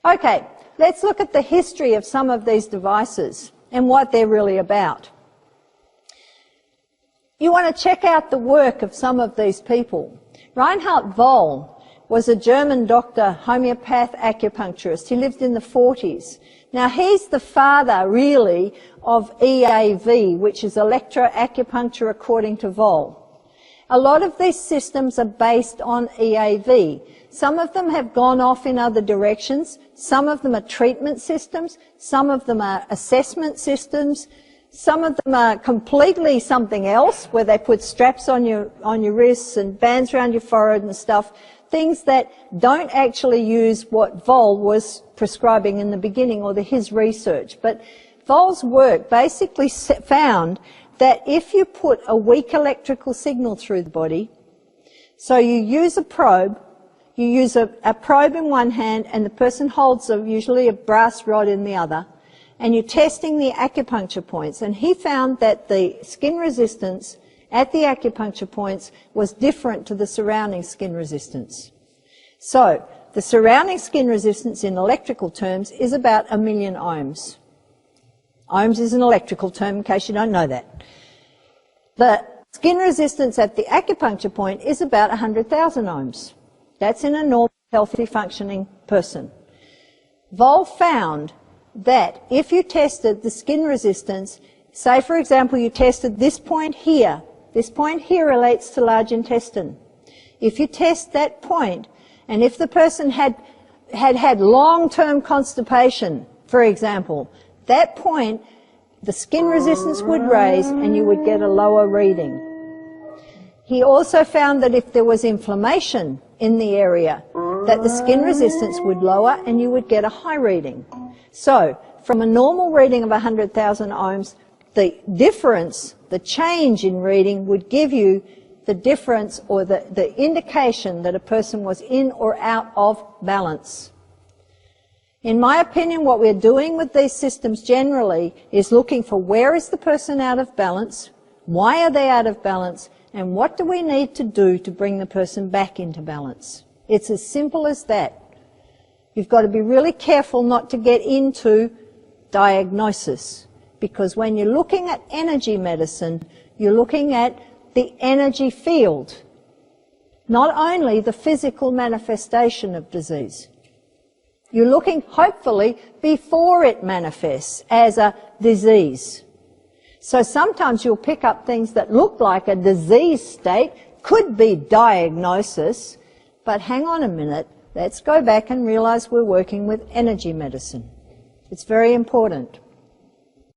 Okay, let's look at the history of some of these devices and what they're really about. You want to check out the work of some of these people. Reinhard Voll was a German doctor, homeopath acupuncturist. He lived in the 40s. Now he's the father, really, of EAV, which is electroacupuncture according to Voll. A lot of these systems are based on EAV. Some of them have gone off in other directions. Some of them are treatment systems. Some of them are assessment systems. Some of them are completely something else, where they put straps on your wrists and bands around your forehead and stuff. Things that don't actually use what Voll was prescribing in the beginning, or his research. But Voll's work basically found that if you put a weak electrical signal through the body, so you use a probe, you use a probe in one hand and the person holds usually a brass rod in the other, and you're testing the acupuncture points. And he found that the skin resistance at the acupuncture points was different to the surrounding skin resistance. So the surrounding skin resistance in electrical terms is about 1 million ohms. Ohms is an electrical term, in case you don't know that. The skin resistance at the acupuncture point is about 100,000 ohms. That's in a normal, healthy, functioning person. Voll found that if you tested the skin resistance, say for example you tested this point here relates to large intestine. If you test that point, and if the person had long-term constipation, for example, that point, the skin resistance would raise and you would get a lower reading. He also found that if there was inflammation in the area, that the skin resistance would lower and you would get a high reading. So, from a normal reading of 100,000 ohms, the difference, the change in reading would give you the difference or the indication that a person was in or out of balance. In my opinion, what we're doing with these systems generally is looking for where is the person out of balance, why are they out of balance, and what do we need to do to bring the person back into balance. It's as simple as that. You've got to be really careful not to get into diagnosis, because when you're looking at energy medicine, you're looking at the energy field, not only the physical manifestation of disease. You're looking, hopefully, before it manifests as a disease. So sometimes you'll pick up things that look like a disease state, could be diagnosis, but hang on a minute, let's go back and realize we're working with energy medicine. It's very important.